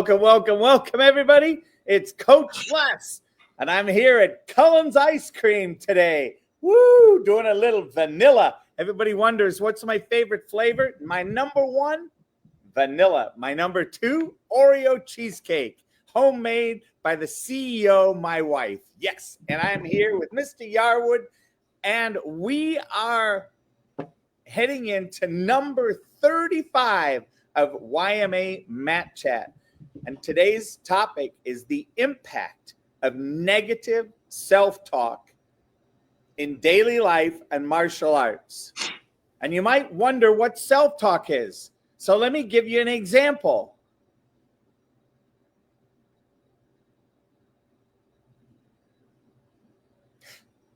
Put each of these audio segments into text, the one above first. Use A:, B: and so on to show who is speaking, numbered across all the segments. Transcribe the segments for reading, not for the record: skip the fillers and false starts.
A: welcome, everybody. It's Coach Les, and I'm here at Cullen's Ice Cream today. Woo, doing a little vanilla. Everybody wonders, what's my favorite flavor? My number one, vanilla. My number two, Oreo cheesecake, homemade by the CEO, my wife. Yes, and I'm here with Mr. Yarwood, and we are heading into number 35 of YMA Chat. And today's topic is the impact of negative self-talk in daily life and martial arts. And you might wonder what self-talk is. So let me give you an example.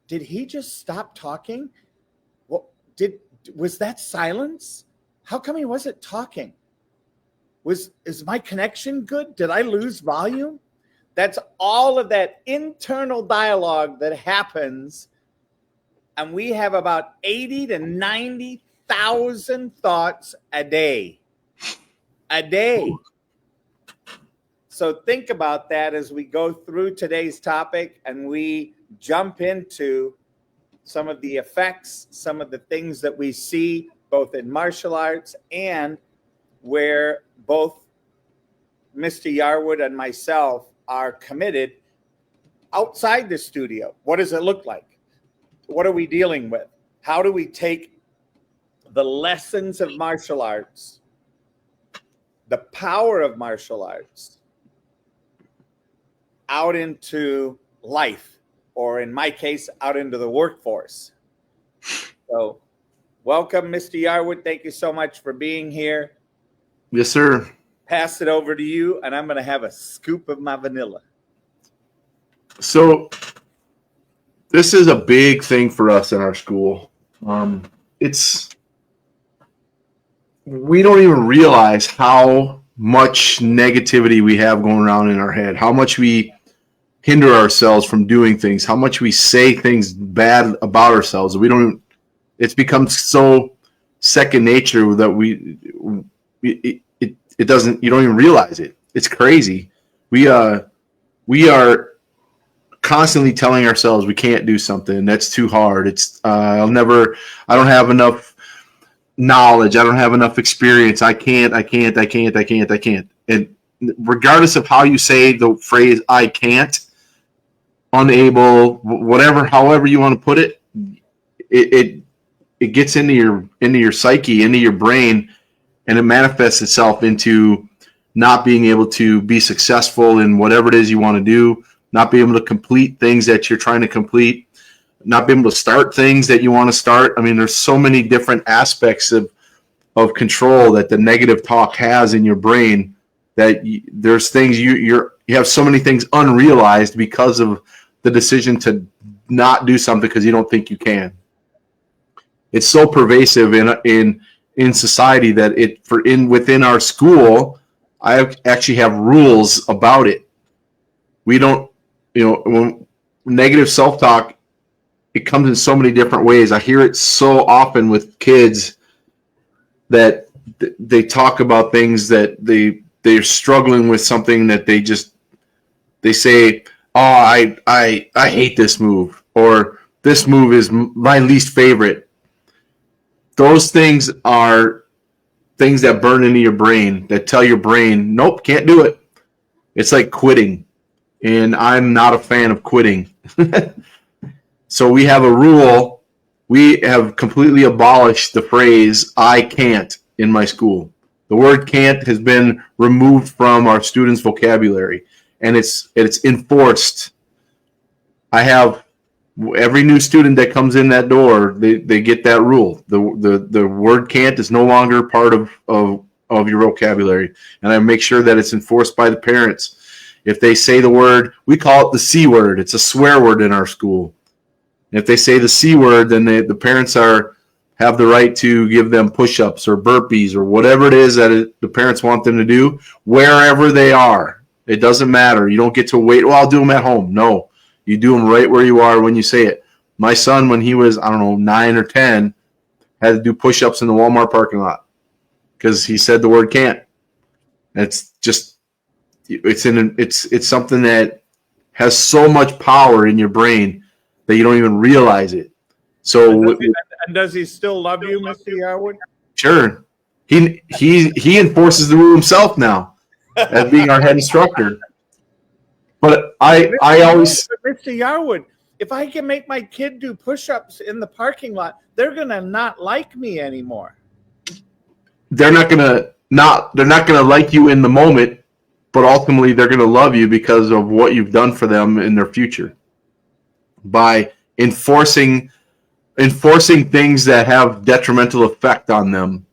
A: Did he just stop talking? Was that silence? How come he wasn't talking? Is my connection good? Did I lose volume? That's all of that internal dialogue that happens. And we have about 80 to 90,000 thoughts a day. A day. So think about that as we go through today's topic and we jump into some of the effects, some of the things that we see both in martial arts and where both Mr. Yarwood and myself are committed outside the studio. What does it look like? What are we dealing with? How do we take the lessons of martial arts, the power of martial arts, out into life? Or in my case, out into the workforce. So welcome, Mr. Yarwood. Thank you so much for being here.
B: Yes, sir.
A: Pass it over to you, and I'm going to have a scoop of my vanilla.
B: So this is a big thing for us in our school. We don't even realize how much negativity we have going around in our head, how much we hinder ourselves from doing things, how much we say things bad about ourselves. It's become so second nature that it doesn't, you don't even realize it. It's crazy. We are constantly telling ourselves we can't do something. That's too hard. I don't have enough knowledge. I don't have enough experience. I can't. And regardless of how you say the phrase, I can't, unable, whatever, however you want to put it, it gets into your psyche, into your brain, and it manifests itself into not being able to be successful in whatever it is you want to do, not being able to complete things that you're trying to complete, not being able to start things that you want to start. I mean, there's so many different aspects of control that the negative talk has in your brain that there's things you have so many things unrealized because of the decision to not do something because you don't think you can. It's so pervasive in society that within our school, I actually have rules about it. We don't, when negative self-talk, it comes in so many different ways. I hear it so often with kids that they talk about things that they're struggling with, something that they say, oh, I hate this move, or this move is my least favorite. Those things are things that burn into your brain, that tell your brain, nope, can't do it. It's like quitting, and I'm not a fan of quitting. So we have a rule. We have completely abolished the phrase, I can't, in my school. The word can't has been removed from our students' vocabulary. And it's enforced. I have every new student that comes in that door, they get that rule. The word can't is no longer part of your vocabulary. And I make sure that it's enforced by the parents. If they say the word, we call it the C word. It's a swear word in our school. And if they say the C word, then the parents have the right to give them push-ups or burpees or whatever it is that the parents want them to do wherever they are. It doesn't matter. You don't get to wait. Well, I'll do them at home. No, you do them right where you are when you say it. My son, when he was, 9 or 10, had to do push-ups in the Walmart parking lot because he said the word can't. It's just it's something that has so much power in your brain that you don't even realize it. So
A: and does he still love you, Mr. Yarwood?
B: sure, he enforces the rule himself now as being our head instructor. But I always,
A: Mr. Yarwood, if I can make my kid do push-ups in the parking lot, they're gonna not like me anymore.
B: they're not gonna like you in the moment, but ultimately they're gonna love you because of what you've done for them in their future by enforcing things that have detrimental effect on them,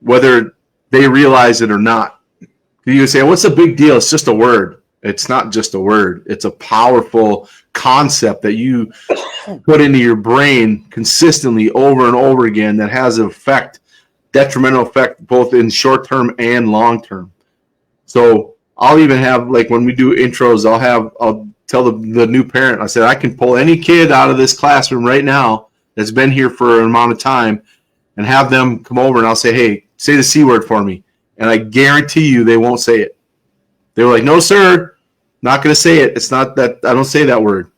B: whether they realize it or not. You say, "What's the big deal? It's just a word." It's not just a word. It's a powerful concept that you put into your brain consistently over and over again that has an effect, detrimental effect, both in short term and long term. So I'll even have, like, when we do intros, I'll tell the new parent, I said, I can pull any kid out of this classroom right now that's been here for an amount of time and have them come over, and I'll say, hey, say the C word for me. And I guarantee you they won't say it. They were like, no, sir, not going to say it. It's not that I don't say that word.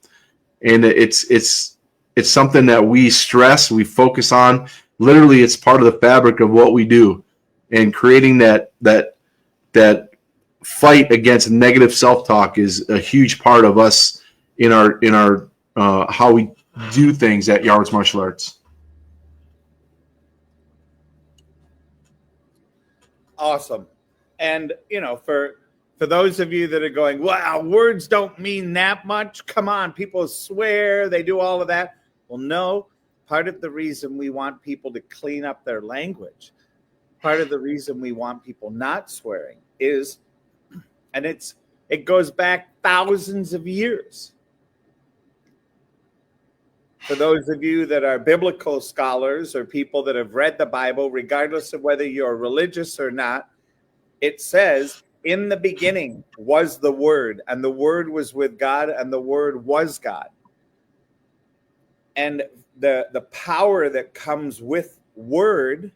B: And it's something that we stress, we focus on. Literally, it's part of the fabric of what we do. And creating that fight against negative self-talk is a huge part of us in our how we do things at Yarwood's Martial Arts.
A: Awesome. And for those of you that are going, wow, words don't mean that much. Come on, people swear, they do all of that. Well, no, part of the reason we want people to clean up their language, part of the reason we want people not swearing is, and it goes back thousands of years. For those of you that are biblical scholars or people that have read the Bible, regardless of whether you're religious or not, it says, in the beginning was the Word, and the Word was with God, and the Word was God. And the power that comes with Word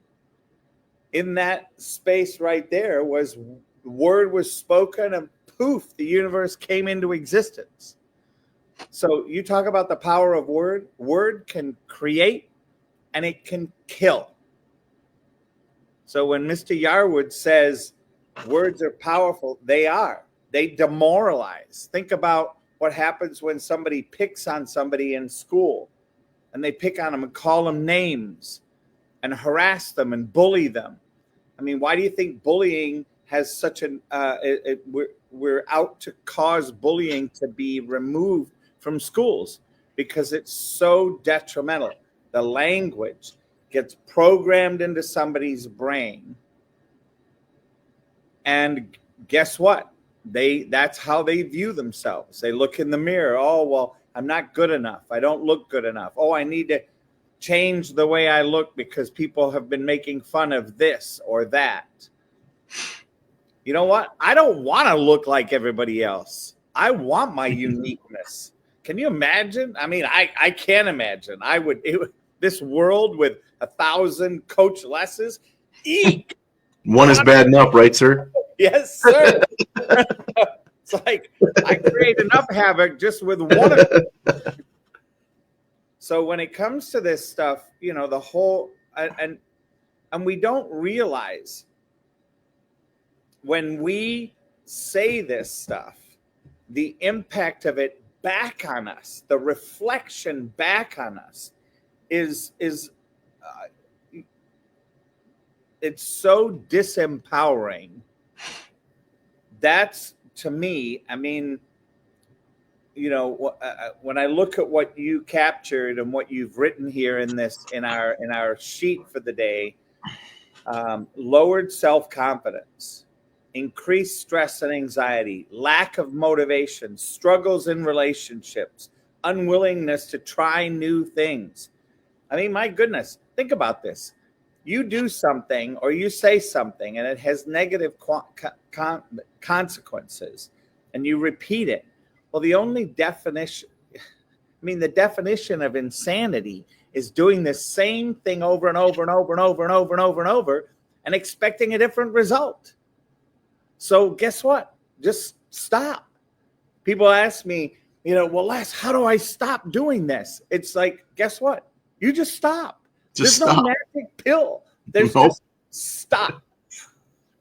A: in that space right there was Word was spoken, and poof, the universe came into existence. So you talk about the power of word. Word can create and it can kill. So when Mr. Yarwood says words are powerful, they are. They demoralize. Think about what happens when somebody picks on somebody in school, and they pick on them and call them names and harass them and bully them. I mean, why do you think bullying has such an we're out to cause bullying to be removed from schools? Because it's so detrimental. The language gets programmed into somebody's brain, and guess what? That's how they view themselves. They look in the mirror. Oh, well, I'm not good enough. I don't look good enough. Oh, I need to change the way I look because people have been making fun of this or that. You know what? I don't want to look like everybody else. I want my uniqueness. Can you imagine? I mean, I can't imagine. This world with 1,000 Coach Lesses. Eek!
B: One is bad enough, right, sir?
A: Yes, sir. It's like I create enough havoc just with one of them. So when it comes to this stuff, the whole and we don't realize when we say this stuff, the impact of it back on us, the reflection back on us is it's so disempowering. That's, to me, I mean, when I look at what you captured and what you've written here in our sheet for the day, lowered self-confidence, increased stress and anxiety, lack of motivation, struggles in relationships, unwillingness to try new things. I mean, my goodness, think about this. You do something or you say something and it has negative consequences, and you repeat it. Well, the definition of insanity is doing the same thing over and over and over and over and over and over and over and expecting a different result. So guess what? just stop. People ask me, well, Les, how do I stop doing this? It's like, guess what? You just stop.
B: Just
A: There's
B: stop.
A: no magic pill. There's just stop.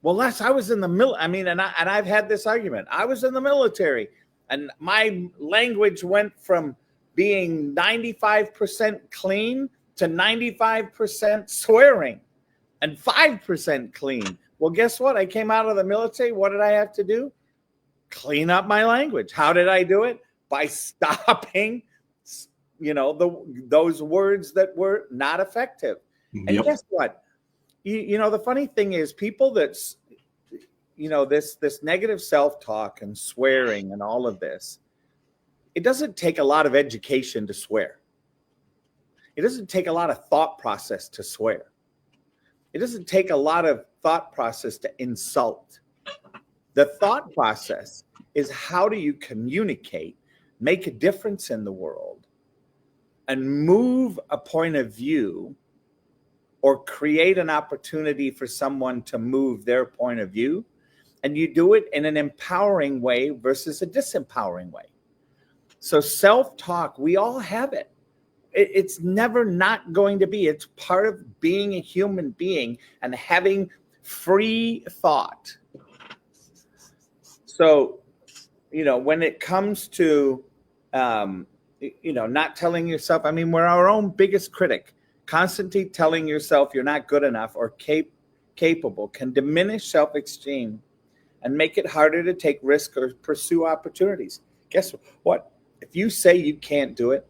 A: Well, Les, I was in the military. And I've had this argument. I was in the military, and my language went from being 95% clean to 95% swearing and 5% clean. Well, guess what? I came out of the military. What did I have to do? Clean up my language. How did I do it? By stopping, those words that were not effective. And guess what? The funny thing is, people that's, this negative self-talk and swearing and all of this, it doesn't take a lot of education to swear. It doesn't take a lot of thought process to swear. It doesn't take a lot of thought process to insult. The thought process is, how do you communicate, make a difference in the world, and move a point of view or create an opportunity for someone to move their point of view. And you do it in an empowering way versus a disempowering way. So self-talk, we all have it. It's never not going to be. It's part of being a human being and having free thought. So, when it comes to, not telling yourself, we're our own biggest critic. Constantly telling yourself you're not good enough or capable can diminish self-esteem and make it harder to take risks or pursue opportunities. Guess what? If you say you can't do it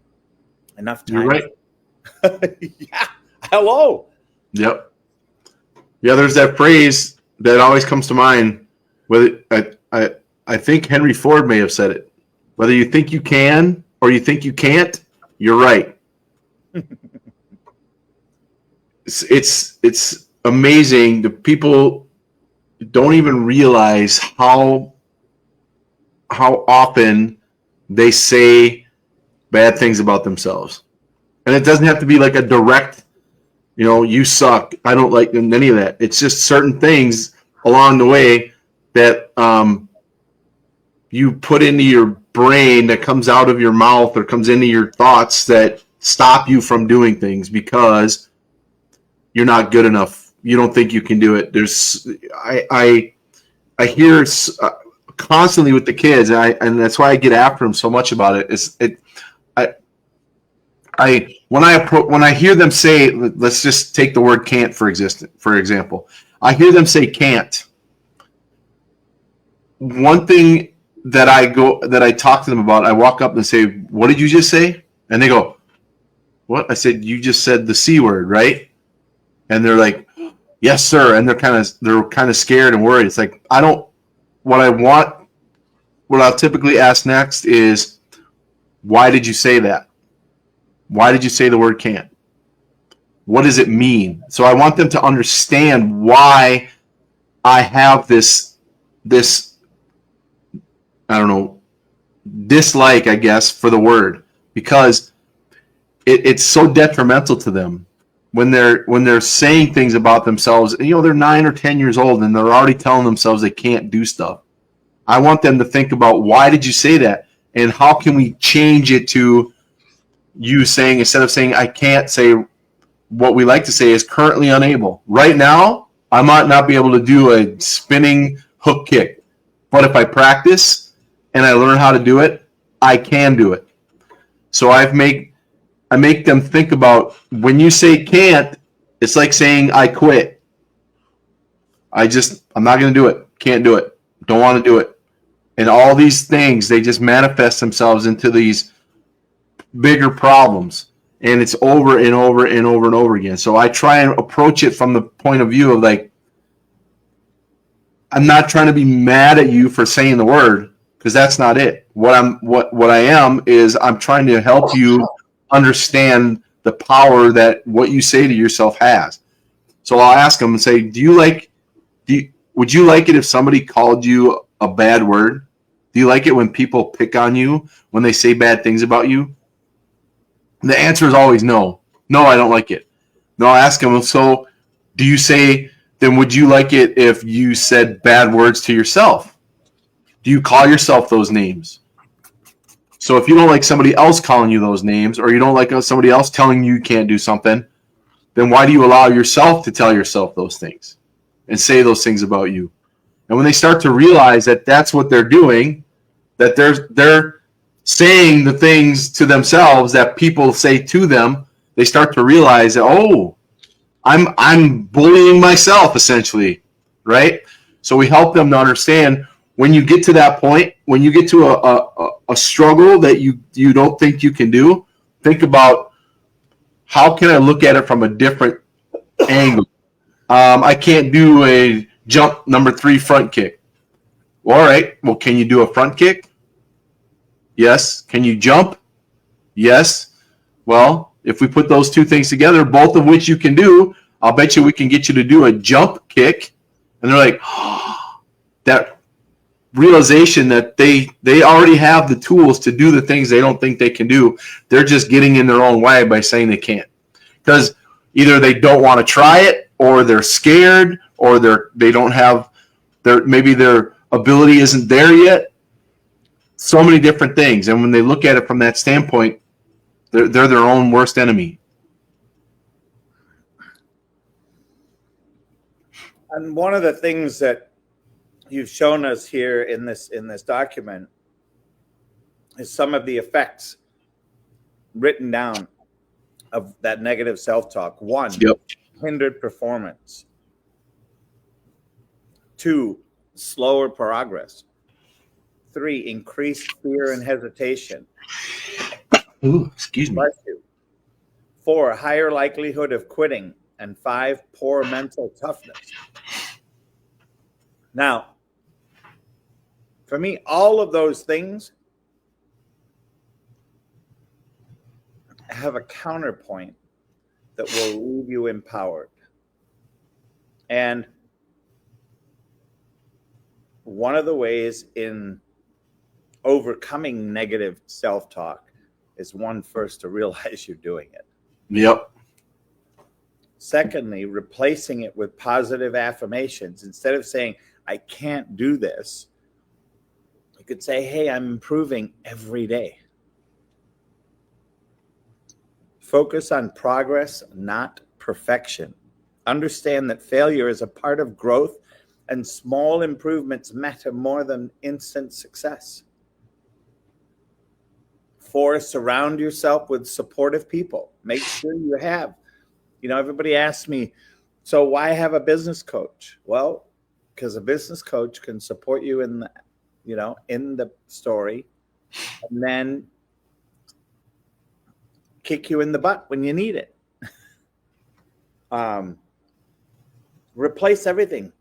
A: enough times,
B: you're right.
A: Yeah. Hello.
B: Yep. Yeah, there's that phrase that always comes to mind. Whether I think Henry Ford may have said it. Whether you think you can or you think you can't, you're right. It's amazing. The people don't even realize how often they say bad things about themselves. And it doesn't have to be like a direct, you suck, I don't like any of that. It's just certain things along the way that you put into your brain that comes out of your mouth or comes into your thoughts that stop you from doing things because you're not good enough. You don't think you can do it. I hear constantly with the kids, and that's why I get after them so much about it. When I hear them say, let's just take the word can't for example. I hear them say can't. One thing that I talk to them about, I walk up and say, what did you just say? And they go, what? I said, you just said the C word, right? And they're like, yes, sir. And they're kind of scared and worried. It's like, what I'll typically ask next is, why did you say that? Why did you say the word can't? What does it mean? So I want them to understand why I have this, I don't know, dislike, I guess, for the word, because it's so detrimental to them when they're saying things about themselves. They're 9 or 10 years old and they're already telling themselves they can't do stuff. I want them to think about, why did you say that? And how can we change it to you saying, instead of saying I can't, say what we like to say is currently unable. Right now, I might not be able to do a spinning hook kick, but if I practice and I learn how to do it, I can do it. So I make them think about, when you say can't, it's like saying I quit. I'm not going to do it. Can't do it. Don't want to do it. And all these things, they just manifest themselves into these bigger problems. And it's over and over and over and over again. So I try and approach it from the point of view of, like, I'm not trying to be mad at you for saying the word, because that's not it. What I am is I'm trying to help you understand the power that what you say to yourself has. So I'll ask them and say, would you like it if somebody called you a bad word? Do you like it when people pick on you, when they say bad things about you? And the answer is always no. No, I don't like it. No, I'll ask them, so do you say, then would you like it if you said bad words to yourself? Do you call yourself those names? So if you don't like somebody else calling you those names, or you don't like somebody else telling you can't do something, then why do you allow yourself to tell yourself those things and say those things about you? And when they start to realize that that's what they're doing, that they're saying the things to themselves that people say to them, they start to realize that, oh, I'm bullying myself essentially, right? So we help them to understand when you get to that point, when you get to a struggle that you don't think you can do, think about how can I look at it from a different angle. I can't do a jump number 3 front kick. All right, well, can you do a front kick? Yes. Can you jump? Yes. Well, if we put those two things together, both of which you can do, I'll bet you we can get you to do a jump kick. And they're like, oh, that realization that they already have the tools to do the things they don't think they can do. They're just getting in their own way by saying they can't. Because either they don't want to try it, or they're scared, or they don't have maybe their ability isn't there yet. So many different things. And when they look at it from that standpoint, they're their own worst enemy.
A: And one of the things that you've shown us here in this document is some of the effects written down of that negative self-talk. 1,
B: Yep.
A: Hindered performance. 2, slower progress. 3, increased fear and hesitation.
B: Ooh, excuse me.
A: 4, higher likelihood of quitting. And 5, poor mental toughness. Now, for me, all of those things have a counterpoint that will leave you empowered. And one of the ways in overcoming negative self-talk is, 1, first to realize you're doing it.
B: Yep.
A: Secondly, replacing it with positive affirmations. Instead of saying, I can't do this, you could say, hey, I'm improving every day. Focus on progress, not perfection. Understand that failure is a part of growth, and small improvements matter more than instant success. 4, surround yourself with supportive people. Make sure you have. Everybody asks me, so why have a business coach? Well, because a business coach can support you in the story, and then kick you in the butt when you need it. Replace everything.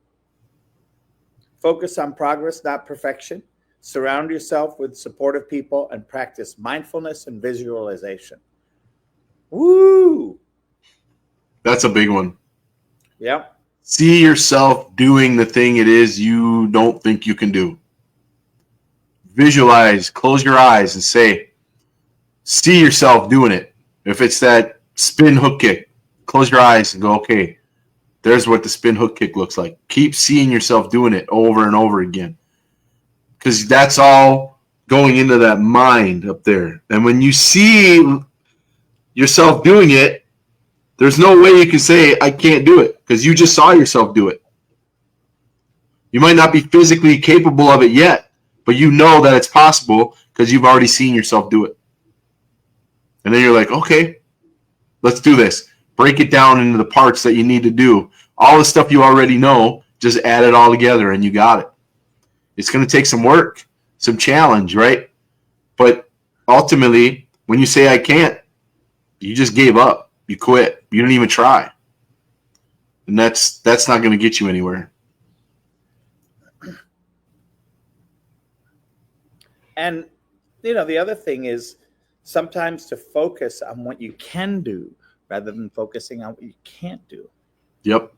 A: Focus on progress, not perfection. Surround yourself with supportive people, and practice mindfulness and visualization. Woo!
B: That's a big one.
A: Yep.
B: See yourself doing the thing it is you don't think you can do. Visualize, close your eyes and see yourself doing it. If it's that spin hook kick, close your eyes and go, okay, there's what the spin hook kick looks like. Keep seeing yourself doing it over and over again. Because that's all going into that mind up there. And when you see yourself doing it, there's no way you can say, I can't do it, because you just saw yourself do it. You might not be physically capable of it yet, but you know that it's possible because you've already seen yourself do it. And then you're like, okay, let's do this. Break it down into the parts that you need to do. All the stuff you already know, just add it all together and you got it. It's going to take some work, some challenge, right? But ultimately, when you say I can't, you just gave up. You quit. You didn't even try. And that's not going to get you anywhere.
A: And, the other thing is sometimes to focus on what you can do rather than focusing on what you can't do.
B: Yep.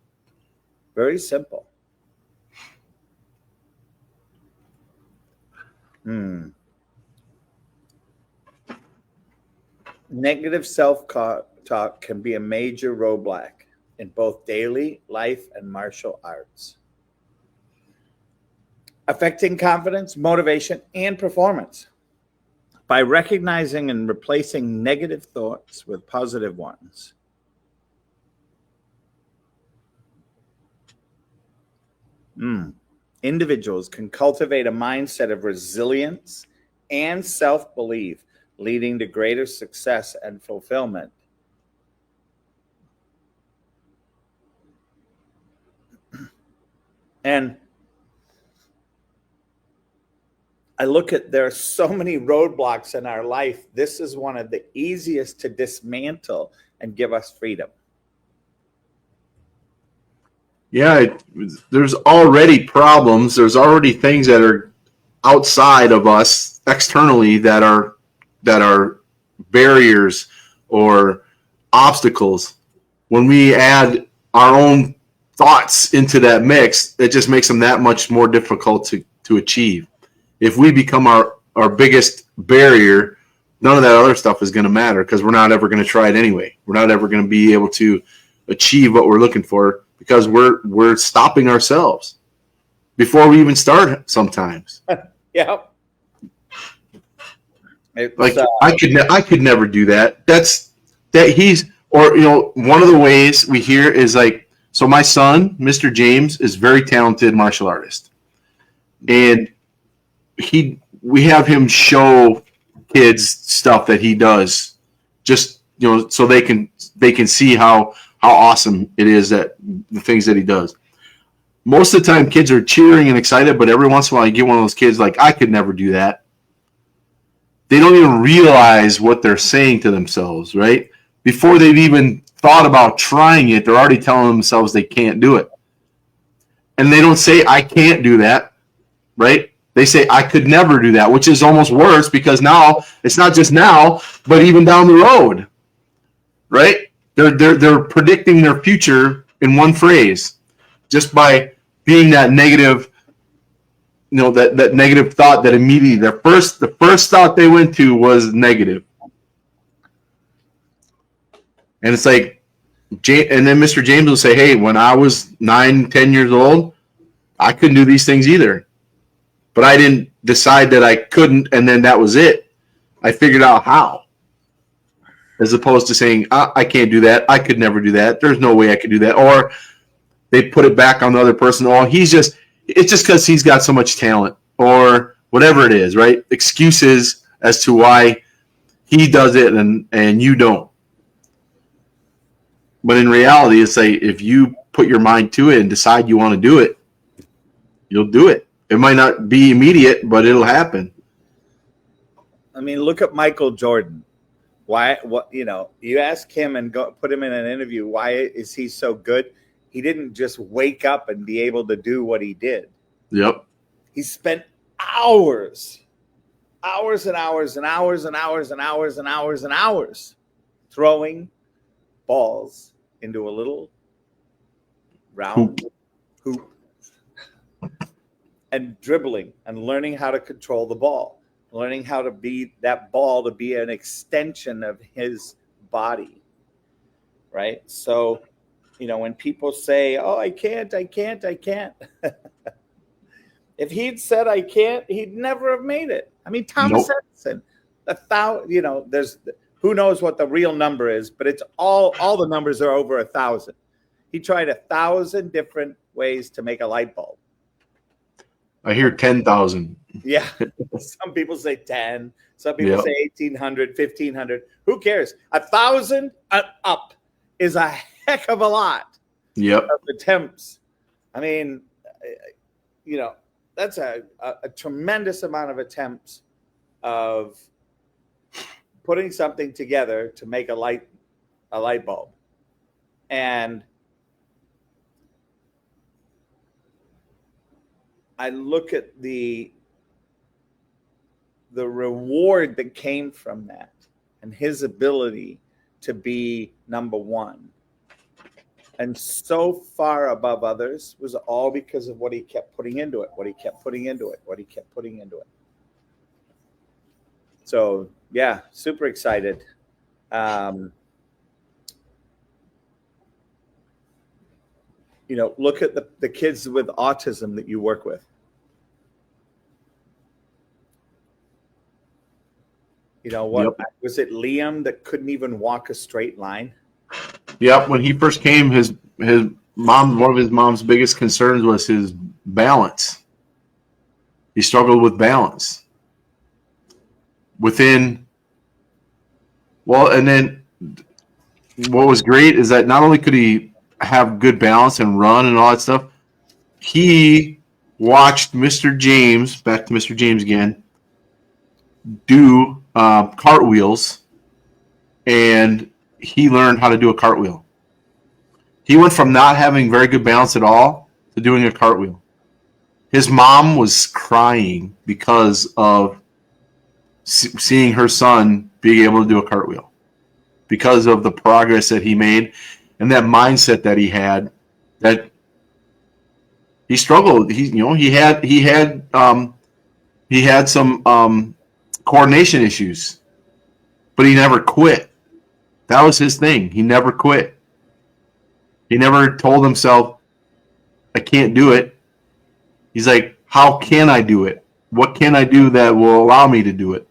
A: Very simple. Negative self-talk can be a major roadblock in both daily life and martial arts. affecting confidence, motivation, and performance by recognizing and replacing negative thoughts with positive ones. Individuals can cultivate a mindset of resilience and self-belief, leading to greater success and fulfillment. And I look at, there are so many roadblocks in our life. This is one of the easiest to dismantle and give us freedom.
B: Yeah, there's already problems. There's already things that are outside of us externally that are barriers or obstacles. When we add our own thoughts into that mix, it just makes them that much more difficult to achieve. If we become our biggest barrier, none of that other stuff is going to matter because we're not ever going to try it anyway. We're not ever going to be able to achieve what we're looking for because we're stopping ourselves before we even start sometimes.
A: Yeah.
B: Like I could never do that. One of the ways we hear is like, so my son, Mr. James, is very talented martial artist. And we have him show kids stuff that he does just, so they can see how awesome it is, that the things that he does. Most of the time kids are cheering and excited, but every once in a while you get one of those kids like, I could never do that. They don't even realize what they're saying to themselves, right? Before they've even thought about trying it, they're already telling themselves they can't do it. And they don't say, I can't do that, right? They say, I could never do that, which is almost worse because now, it's not just now, but even down the road, right? They're predicting their future in one phrase just by being that negative, that negative thought that immediately the first thought they went to was negative. And it's like, and then Mr. James will say, hey, when I was 9-10 years old, I couldn't do these things either. But I didn't decide that I couldn't, and then that was it. I figured out how. As opposed to saying, I can't do that. I could never do that. There's no way I could do that. Or they put it back on the other person. Oh, it's just because he's got so much talent. Or whatever it is, right? Excuses as to why he does it and you don't. But in reality, it's like if you put your mind to it and decide you want to do it, you'll do it. It might not be immediate, but it'll happen.
A: I mean, look at Michael Jordan. Why? What? You ask him and put him in an interview. Why is he so good? He didn't just wake up and be able to do what he did.
B: Yep.
A: He spent hours and hours and hours and hours and hours and hours and hours throwing balls into a little round hoop and dribbling and learning how to control the ball, learning how to be that ball to be an extension of his body, right? So, when people say, oh, I can't. If he'd said I can't, he'd never have made it. I mean, Thomas Edison, there's who knows what the real number is, but it's all the numbers are over 1,000. He tried 1,000 different ways to make a light bulb. I
B: hear 10,000.
A: Yeah. Some people say 10. Some people say 1,800, 1,500. Who cares? 1,000 up is a heck of a lot of attempts. I mean, that's a tremendous amount of attempts of putting something together to make a light bulb. And I look at the reward that came from that and his ability to be number one and so far above others was all because of what he kept putting into it, what he kept putting into it. So, yeah, super excited. Look at the kids with autism that you work with. You know what?
B: Yep.
A: Was it Liam that couldn't even walk a straight line?
B: Yep. When he first came, his mom, one of his mom's biggest concerns was his balance. He struggled with balance. And then what was great is that not only could he have good balance and run and all that stuff, he watched Mr. James, back to Mr. James again, do cartwheels, and he learned how to do a cartwheel. He went from not having very good balance at all to doing a cartwheel. His mom was crying because of seeing her son being able to do a cartwheel, because of the progress that he made and that mindset that he had. That he struggled. He had some coordination issues, but he never quit. That was his thing. He never quit. He never told himself, I can't do it. He's like, how can I do it? What can I do that will allow me to do it?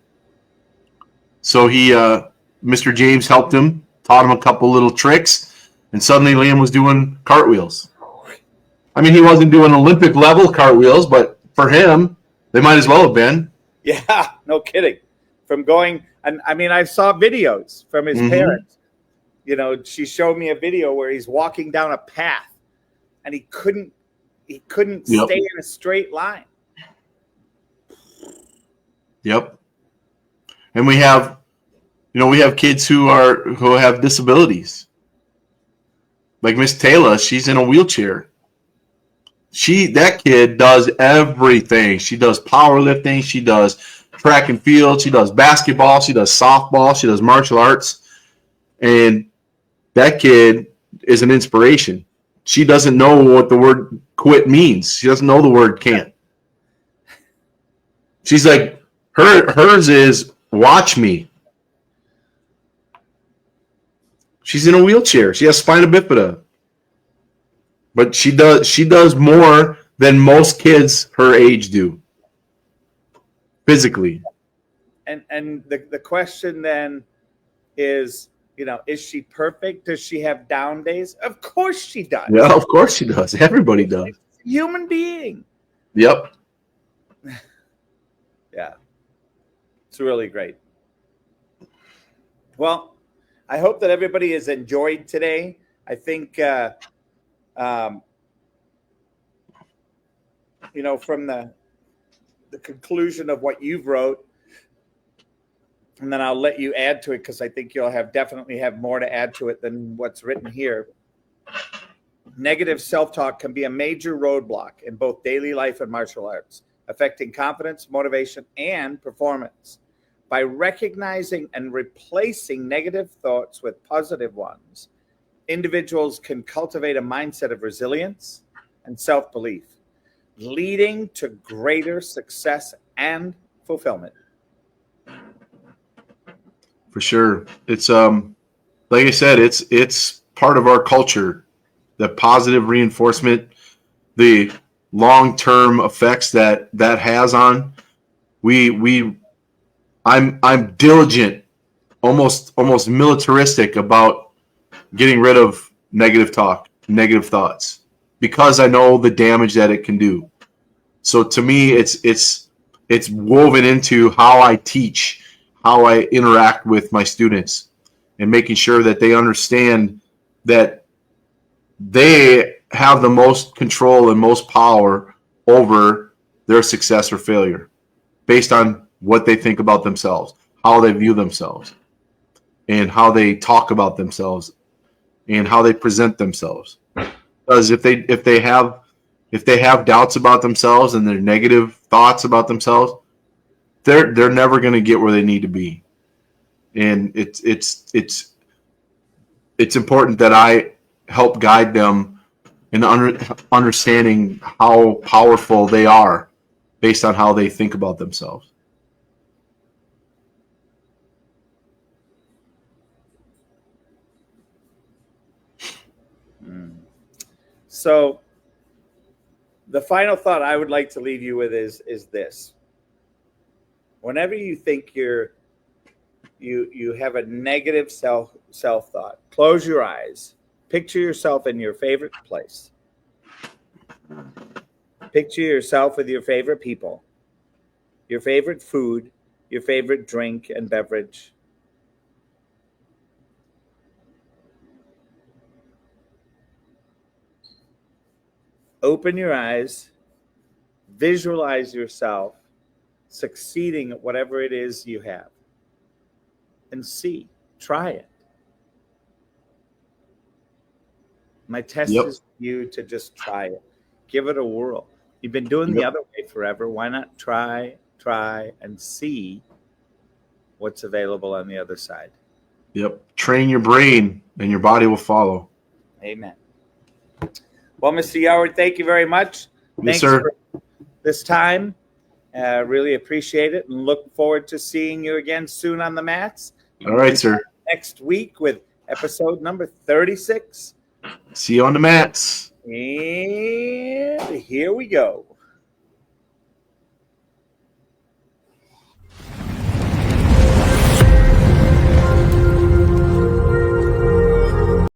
B: So Mr. James helped him, taught him a couple little tricks, and suddenly Liam was doing cartwheels. I mean, he wasn't doing Olympic level cartwheels, but for him, they might as well have been.
A: Yeah, no kidding. From going, and I mean, I saw videos from his parents. You know, she showed me a video where he's walking down a path, and he couldn't stay in a straight line.
B: Yep. And we have kids who have disabilities. Like Miss Taylor, she's in a wheelchair. That kid does everything. She does powerlifting, she does track and field, she does basketball, she does softball, she does martial arts. And that kid is an inspiration. She doesn't know what the word quit means. She doesn't know the word can't. She's like, hers is watch me. She's in a wheelchair. She has spina bifida. But she does more than most kids her age do. Physically.
A: And the question then is, is she perfect? Does she have down days? Of course she does.
B: Yeah, of course she does. Everybody does.
A: She's a human being.
B: Yep.
A: Yeah. It's really great. Well, I hope that everybody has enjoyed today. I think, from the conclusion of what you've wrote, and then I'll let you add to it because I think you'll definitely have more to add to it than what's written here. Negative self-talk can be a major roadblock in both daily life and martial arts, affecting confidence, motivation, and performance. By recognizing and replacing negative thoughts with positive ones, individuals can cultivate a mindset of resilience and self-belief, leading to greater success and fulfillment.
B: For sure. It's like I said, it's part of our culture. The positive reinforcement, the long-term effects that has on. I'm diligent, almost militaristic about getting rid of negative talk, negative thoughts, because I know the damage that it can do. So to me, it's woven into how I teach, how I interact with my students, and making sure that they understand that they have the most control and most power over their success or failure based on what they think about themselves, how they view themselves, and how they talk about themselves, and how they present themselves. Because if they have doubts about themselves and their negative thoughts about themselves, they're never going to get where they need to be. And it's important that I help guide them in understanding how powerful they are based on how they think about themselves.
A: So the final thought I would like to leave you with is this. Whenever you think you're you have a negative self thought, close your eyes. Picture yourself in your favorite place. Picture yourself with your favorite people, your favorite food, your favorite drink and beverage. Open your eyes, visualize yourself succeeding at whatever it is you have, and see. Try it. My test
B: Yep.
A: is for you to just try it. Give it a whirl. You've been doing the
B: Yep.
A: other way forever. Why not try, and see what's available on the other side?
B: Yep. Train your brain and your body will follow.
A: Amen. Well, Mr. Yoward, thank you very much.
B: Yes, sir.
A: For this time. Really appreciate it and look forward to seeing you again soon on the mats.
B: All right, sir.
A: Next week with episode number 36.
B: See you on the mats.
A: And here we go.